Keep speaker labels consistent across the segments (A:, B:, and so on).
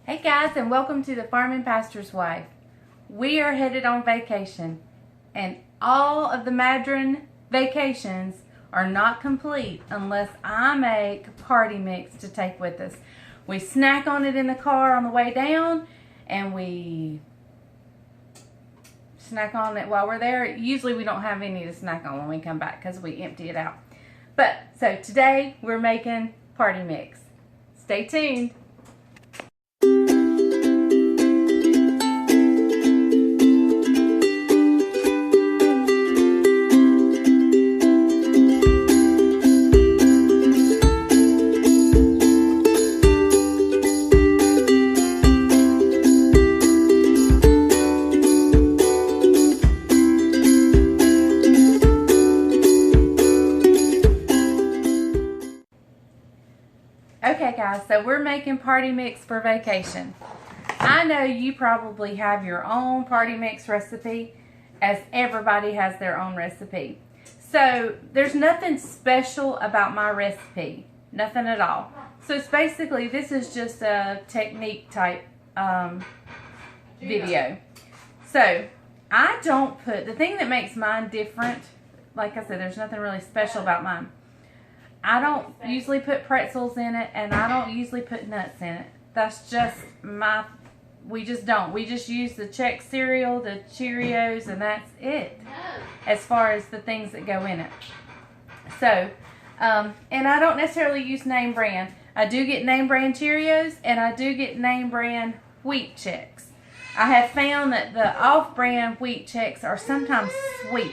A: Hey guys, and welcome to the Farming Pastor's Wife. We are headed on vacation, and all of the Madron vacations are not complete unless I make party mix to take with us. We snack on it in the car on the way down, and we snack on it while we're there. Usually we don't have any to snack on when we come back because we empty it out. So today we're making party mix. Stay tuned. Okay guys, so we're making party mix for vacation. I know you probably have your own party mix recipe, as everybody has their own recipe. So there's nothing special about my recipe, nothing at all. So it's basically, this is just a technique type video. So I don't put, the thing that makes mine different, like I said, there's nothing really special about mine. I don't usually put pretzels in it, and I don't usually put nuts in it. That's just we just don't. We just use the Chex cereal, the Cheerios, and that's it as far as the things that go in it. So, and I don't necessarily use name brand. I do get name brand Cheerios, and I do get name brand wheat Chex. I have found that the off-brand wheat Chex are sometimes sweet,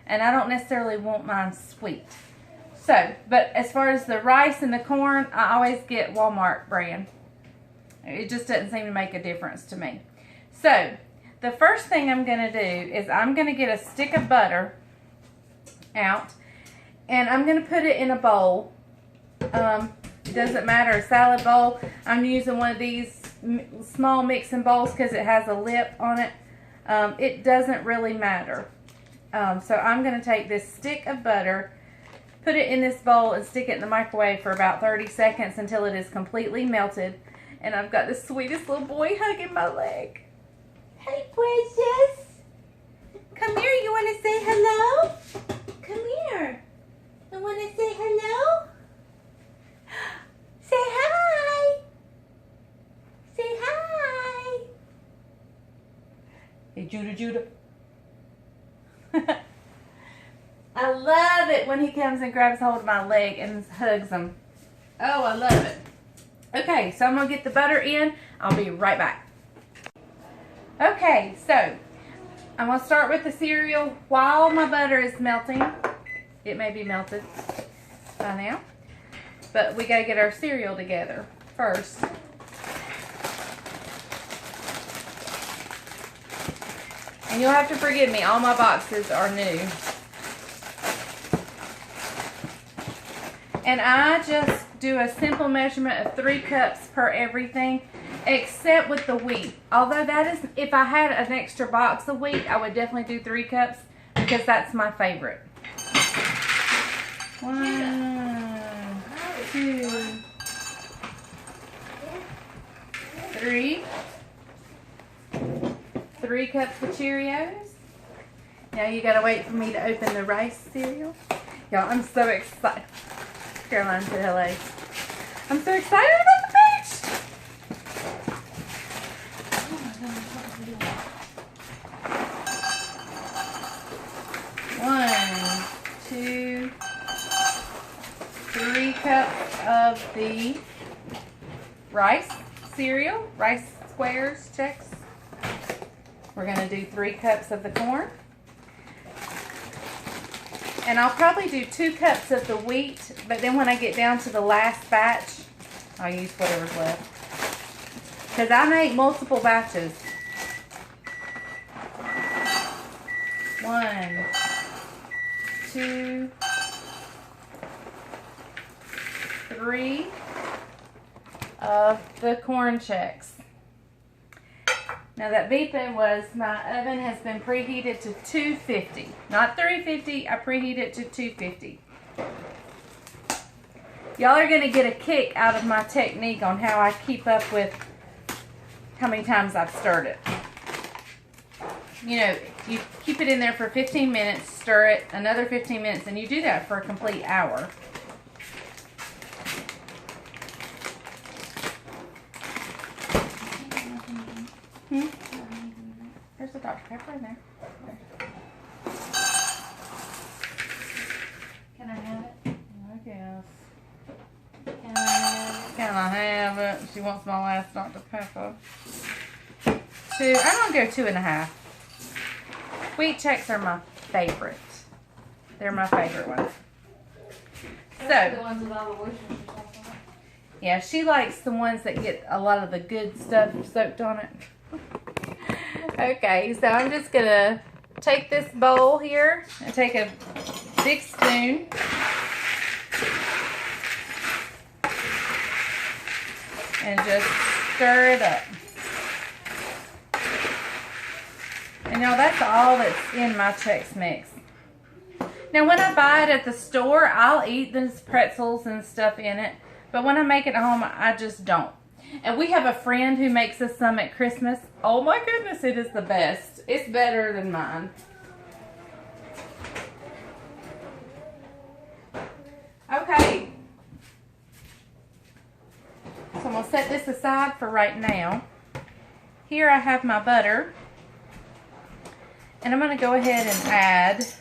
A: and I don't necessarily want mine sweet. So, but as far as the rice and the corn, I always get Walmart brand. It just doesn't seem to make a difference to me. So, the first thing I'm going to do is I'm going to get a stick of butter out, and I'm going to put it in a bowl. It doesn't matter, a salad bowl. I'm using one of these small mixing bowls because it has a lip on it. It doesn't really matter. So, I'm going to take this stick of butter, put it in this bowl, and stick it in the microwave for about 30 seconds until it is completely melted. And I've got the sweetest little boy hugging my leg. Hey, precious. Come here. You want to say hello? Come here. You want to say hello? Say hi. Say hi. Hey, Judah. I love it when he comes and grabs hold of my leg and hugs him. Oh, I love it. Okay, so I'm going to get the butter in. I'll be right back. Okay, so I'm going to start with the cereal while my butter is melting. It may be melted by now, but we got to get our cereal together first. And you'll have to forgive me, all my boxes are new. And I just do a simple measurement of 3 cups per everything, except with the wheat. Although that is, if I had an extra box of wheat, I would definitely do 3 cups because that's my favorite. 1, 2, 3. 3 cups of Cheerios. Now you gotta wait for me to open the rice cereal. Y'all, I'm so excited. Caroline said hello. I'm so excited about the beach! 1, 2, 3 cups of the rice cereal, rice squares, Chex. We're going to do 3 cups of the corn. And I'll probably do 2 cups of the wheat, but then when I get down to the last batch, I'll use whatever's left. Because I make multiple batches. 1, 2, 3 of the corn Chex. Now that beeping was, my oven has been preheated to 250. Not 350, I preheated it to 250. Y'all are going to get a kick out of my technique on how I keep up with how many times I've stirred it. You know, you keep it in there for 15 minutes, stir it another 15 minutes, and you do that for a complete hour. There's a Dr. Pepper in there. Can I have it? I guess. Can I have it? She wants my last Dr. Pepper. 2. I'm going to go 2.5. Wheat Chex are my favorite. They're my favorite ones. So,
B: the ones with all the Worcestershire sauce on it.
A: Yeah, she likes the ones that get a lot of the good stuff soaked on it. Okay, so I'm just going to take this bowl here and take a big spoon. And just stir it up. And now that's all that's in my Chex Mix. Now when I buy it at the store, I'll eat these pretzels and stuff in it. But when I make it at home, I just don't. And we have a friend who makes us some at Christmas. Oh my goodness, it is the best. It's better than mine. Okay. So I'm going to set this aside for right now. Here I have my butter. And I'm going to go ahead and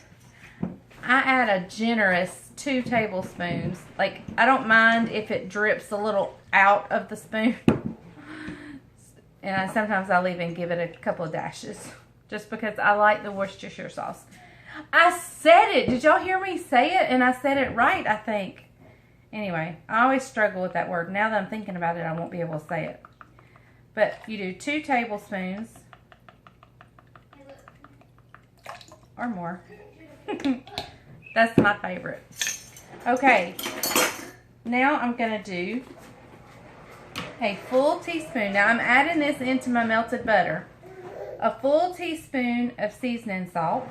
A: I add a generous 2 tablespoons. Like, I don't mind if it drips a little out of the spoon. And sometimes I'll even give it a couple of dashes. Just because I like the Worcestershire sauce. I said it. Did y'all hear me say it? And I said it right, I think. Anyway, I always struggle with that word. Now that I'm thinking about it, I won't be able to say it. But you do 2 tablespoons. Or more. That's my favorite. Okay. Now I'm going to do a full teaspoon. Now I'm adding this into my melted butter. A full teaspoon of seasoning salt.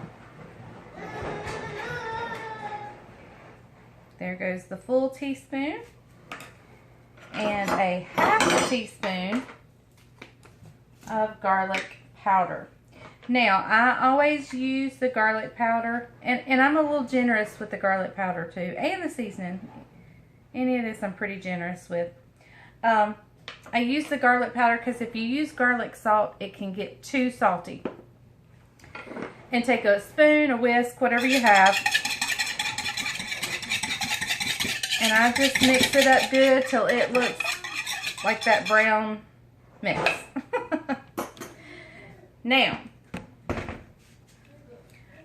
A: There goes the full teaspoon. And a half a teaspoon of garlic powder. Now, I always use the garlic powder, and I'm a little generous with the garlic powder too, and the seasoning. Any of this I'm pretty generous with. I use the garlic powder because if you use garlic salt, it can get too salty. And take a spoon, a whisk, whatever you have, and I just mix it up good till it looks like that brown mix. Now,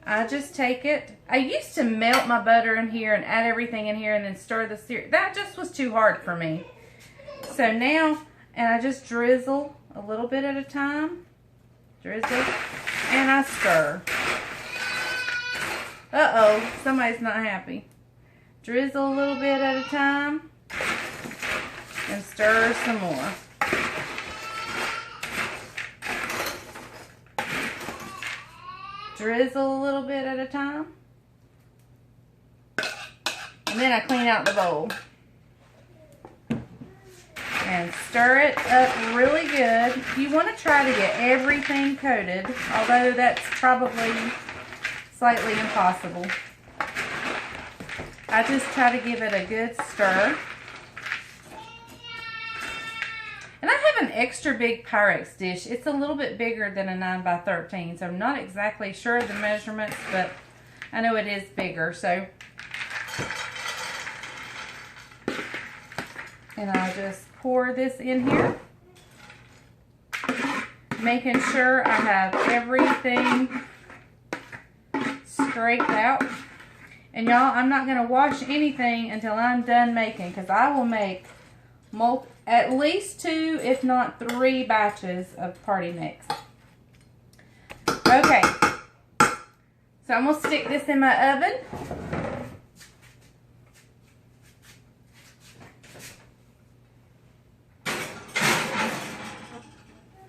A: I just take it. I used to melt my butter in here and add everything in here and then stir the syrup. That just was too hard for me. So now, and I just drizzle a little bit at a time. Drizzle. And I stir. Uh-oh, somebody's not happy. Drizzle a little bit at a time. And stir some more. Drizzle a little bit at a time. And then I clean out the bowl. And stir it up really good. You want to try to get everything coated, although that's probably slightly impossible. I just try to give it a good stir. And I have an extra big Pyrex dish. It's a little bit bigger than a 9x13, so I'm not exactly sure of the measurements, but I know it is bigger. So, and I'll just pour this in here, making sure I have everything scraped out. And y'all, I'm not going to wash anything until I'm done making, because I will make at least 2, if not 3 batches of party mix. Okay, so I'm going to stick this in my oven.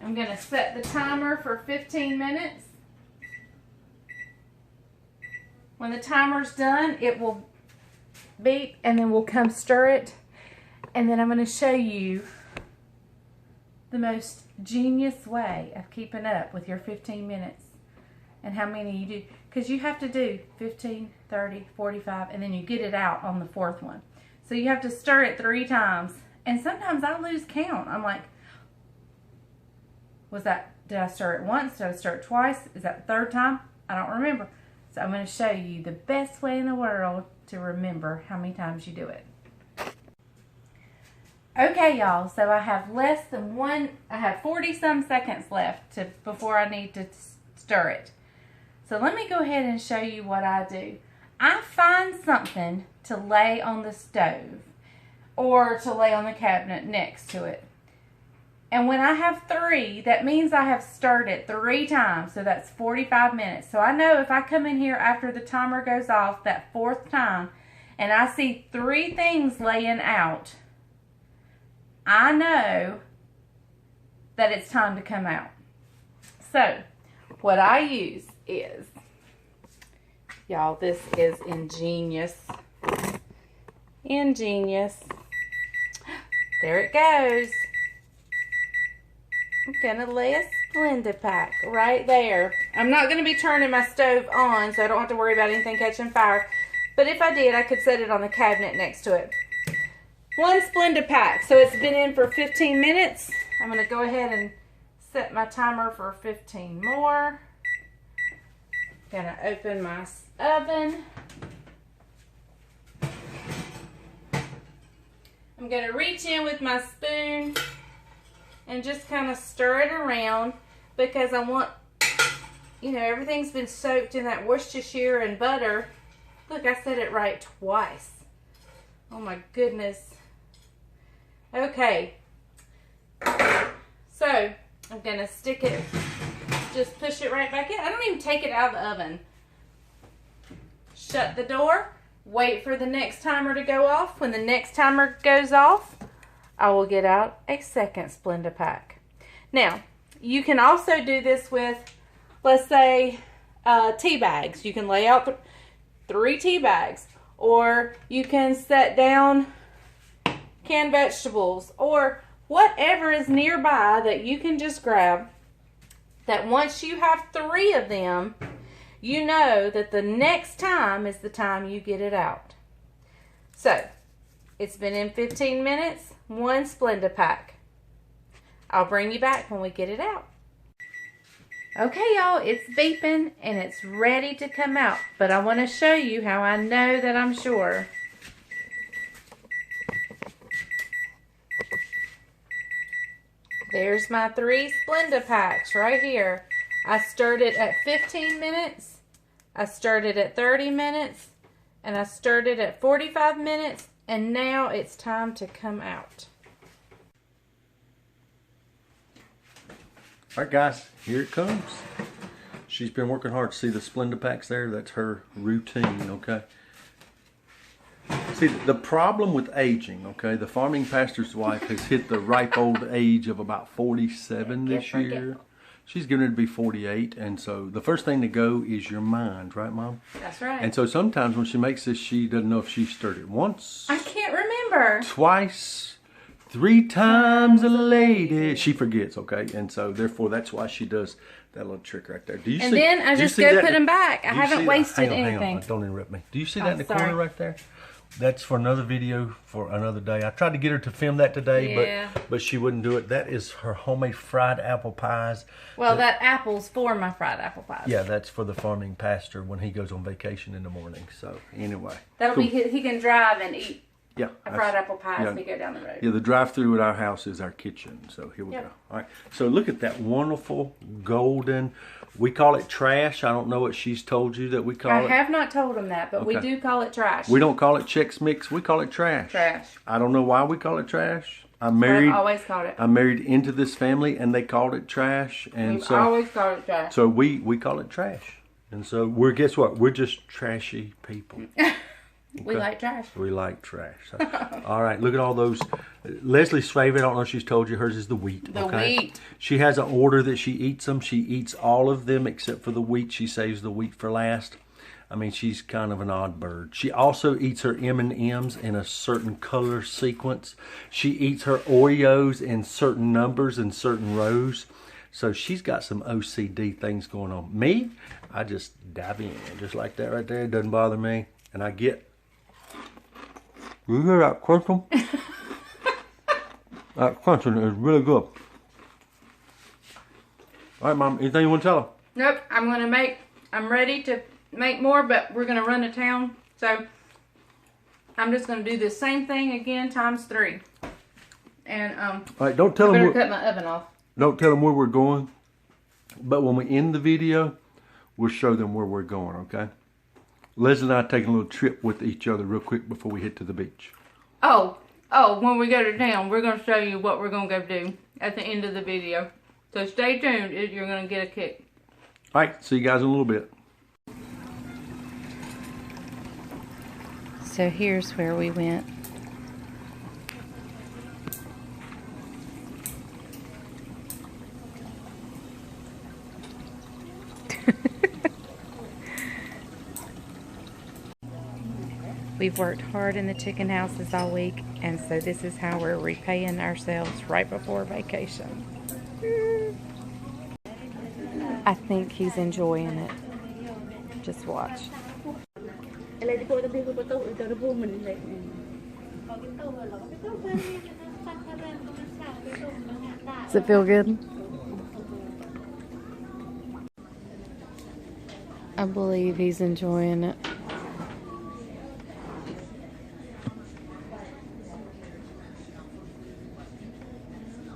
A: I'm going to set the timer for 15 minutes. When the timer's done, it will beep, and then we'll come stir it. And then I'm going to show you the most genius way of keeping up with your 15 minutes and how many you do. Because you have to do 15, 30, 45, and then you get it out on the fourth one. So you have to stir it 3 times. And sometimes I lose count. I'm like, did I stir it once? Did I stir it twice? Is that the 3rd time? I don't remember. So I'm going to show you the best way in the world to remember how many times you do it. Okay, y'all, so I have I have 40 some seconds left before I need to stir it. So let me go ahead and show you what I do. I find something to lay on the stove or to lay on the cabinet next to it. And when I have 3, that means I have stirred it 3 times, so that's 45 minutes. So I know if I come in here after the timer goes off that 4th time and I see 3 things laying out, I know that it's time to come out. So, what I use is, y'all, this is ingenious. Ingenious. There it goes. I'm going to lay a Splenda pack right there. I'm not going to be turning my stove on, so I don't have to worry about anything catching fire. But if I did, I could set it on the cabinet next to it. 1 Splenda pack. So it's been in for 15 minutes. I'm going to go ahead and set my timer for 15 more. Going to open my oven. I'm going to reach in with my spoon and just kind of stir it around because I want, everything's been soaked in that Worcestershire and butter. Look, I said it right twice. Oh my goodness. Okay. So, I'm going to stick it, just push it right back in. I don't even take it out of the oven. Shut the door. Wait for the next timer to go off. When the next timer goes off, I will get out a 2nd Splenda pack. Now, you can also do this with, let's say, tea bags. You can lay out 3 tea bags. Or you can set down canned vegetables. Or whatever is nearby that you can just grab. That once you have 3 of them, you know that the next time is the time you get it out. So, it's been in 15 minutes, 1 Splenda pack. I'll bring you back when we get it out. Okay, y'all, it's beeping and it's ready to come out. But I want to show you how I know that I'm sure. There's my 3 Splenda packs right here. I stirred it at 15 minutes, I stirred it at 30 minutes, and I stirred it at 45 minutes, and now it's time to come out.
C: All right, guys, here it comes. She's been working hard. See the Splenda packs there? That's her routine, okay? See, the problem with aging, okay, the farming pastor's wife has hit the ripe old age of about 47 this year. She's going to be 48, and so the first thing to go is your mind, right, Mom?
A: That's right.
C: And so sometimes when she makes this, she doesn't know if she stirred it once.
A: I can't remember.
C: Twice. 3 times a lady. She forgets, okay? And so therefore that's why she does that little trick right there. Do you see?
A: And then I just go put them back. I haven't wasted anything.
C: Hang on, don't interrupt me. Do you see that in the corner right there? That's for another video for another day. I tried to get her to film that today, but she wouldn't do it. That is her homemade fried apple pies.
A: Well, that apple's for my fried apple pies.
C: Yeah, that's for the farming pastor when he goes on vacation in the morning. So anyway,
A: that'll be he can drive and eat.
C: Yeah,
A: a fried apple pie as we go down the road.
C: Yeah, the drive-through at our house is our kitchen. So here we go. All right. So look at that wonderful golden. We call it trash. I don't know what she's told you that we call it.
A: I have not told them that, but we do call it trash.
C: We don't call it Chex Mix. We call it trash.
A: Trash.
C: I don't know why we call it trash. I've
A: always called it.
C: I'm married into this family, and they called it trash. And
A: We've always called it trash.
C: So we call it trash. And so guess what? We're just trashy people.
A: Okay. We like trash.
C: We like trash. So, all right, look at all those. Leslie's favorite, I don't know if she's told you, hers is the wheat.
A: The wheat.
C: She has an order that she eats them. She eats all of them except for the wheat. She saves the wheat for last. I mean, she's kind of an odd bird. She also eats her M&Ms in a certain color sequence. She eats her Oreos in certain numbers and certain rows. So she's got some OCD things going on. Me, I just dive in just like that right there. It doesn't bother me. And I get, you hear that crunching? That crunching is really good. All right, Mom, anything you want to tell her?
A: Nope, I'm ready to make more, but we're gonna run to town. So I'm just gonna do the same thing again times 3. And
C: all right, don't tell
A: I
C: them.
A: better cut my oven off.
C: Don't tell them where we're going. But when we end the video, we'll show them where we're going. Okay? Liz and I taking a little trip with each other real quick before we head to the beach.
A: Oh, when we go to town, we're gonna show you what we're gonna go do at the end of the video. So stay tuned. You're gonna get a kick.
C: All right, see you guys in a little bit.
A: So here's where we went. We've worked hard in the chicken houses all week, and so this is how we're repaying ourselves right before vacation. I think he's enjoying it. Just watch. Does it feel good? I believe he's enjoying it.